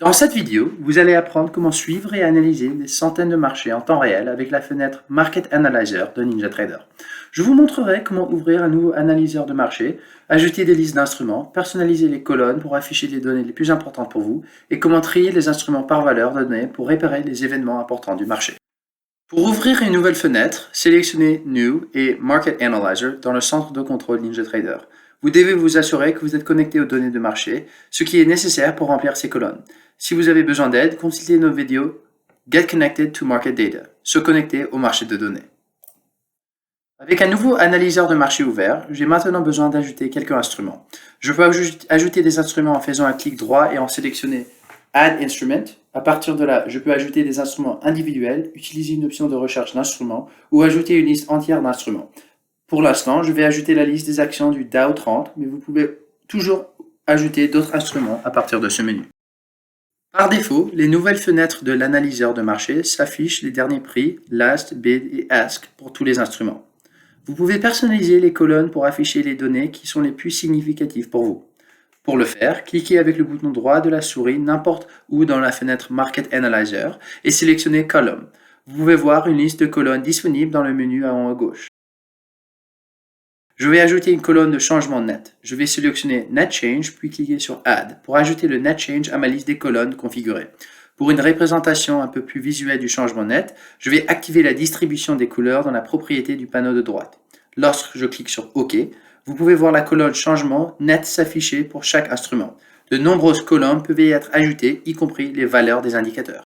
Dans cette vidéo, vous allez apprendre comment suivre et analyser des centaines de marchés en temps réel avec la fenêtre Market Analyzer de NinjaTrader. Je vous montrerai comment ouvrir un nouveau analyseur de marché, ajouter des listes d'instruments, personnaliser les colonnes pour afficher les données les plus importantes pour vous et comment trier les instruments par valeur de données pour repérer les événements importants du marché. Pour ouvrir une nouvelle fenêtre, sélectionnez New et Market Analyzer dans le centre de contrôle NinjaTrader. Vous devez vous assurer que vous êtes connecté aux données de marché, ce qui est nécessaire pour remplir ces colonnes. Si vous avez besoin d'aide, consultez nos vidéos Get Connected to Market Data, se connecter au marché de données. Avec un nouveau analyseur de marché ouvert, j'ai maintenant besoin d'ajouter quelques instruments. Je peux ajouter des instruments en faisant un clic droit et en sélectionnant Add Instrument. À partir de là, je peux ajouter des instruments individuels, utiliser une option de recherche d'instruments ou ajouter une liste entière d'instruments. Pour l'instant, je vais ajouter la liste des actions du Dow 30, mais vous pouvez toujours ajouter d'autres instruments à partir de ce menu. Par défaut, les nouvelles fenêtres de l'analyseur de marché s'affichent les derniers prix, Last, Bid et Ask pour tous les instruments. Vous pouvez personnaliser les colonnes pour afficher les données qui sont les plus significatives pour vous. Pour le faire, cliquez avec le bouton droit de la souris n'importe où dans la fenêtre Market Analyzer et sélectionnez Column. Vous pouvez voir une liste de colonnes disponibles dans le menu en haut à gauche. Je vais ajouter une colonne de changement net. Je vais sélectionner Net Change puis cliquer sur Add pour ajouter le Net Change à ma liste des colonnes configurées. Pour une représentation un peu plus visuelle du changement net, je vais activer la distribution des couleurs dans la propriété du panneau de droite. Lorsque je clique sur OK, vous pouvez voir la colonne changement net s'afficher pour chaque instrument. De nombreuses colonnes peuvent y être ajoutées, y compris les valeurs des indicateurs.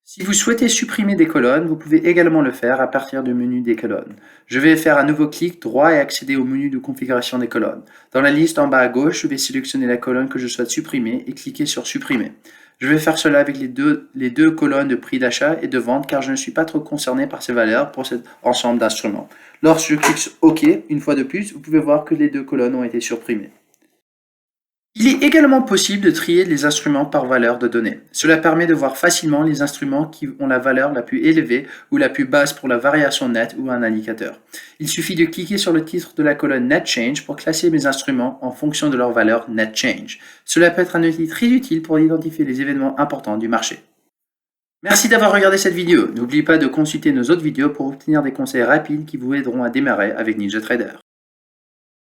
Si vous souhaitez supprimer des colonnes, vous pouvez également le faire à partir du menu des colonnes. Je vais faire un nouveau clic droit et accéder au menu de configuration des colonnes. Dans la liste en bas à gauche, je vais sélectionner la colonne que je souhaite supprimer et cliquer sur Supprimer. Je vais faire cela avec les deux colonnes de prix d'achat et de vente car je ne suis pas trop concerné par ces valeurs pour cet ensemble d'instruments. Lorsque je clique sur OK, une fois de plus, vous pouvez voir que les deux colonnes ont été supprimées. Il est également possible de trier les instruments par valeur de données. Cela permet de voir facilement les instruments qui ont la valeur la plus élevée ou la plus basse pour la variation nette ou un indicateur. Il suffit de cliquer sur le titre de la colonne Net Change pour classer mes instruments en fonction de leur valeur Net Change. Cela peut être un outil très utile pour identifier les événements importants du marché. Merci d'avoir regardé cette vidéo. N'oubliez pas de consulter nos autres vidéos pour obtenir des conseils rapides qui vous aideront à démarrer avec NinjaTrader.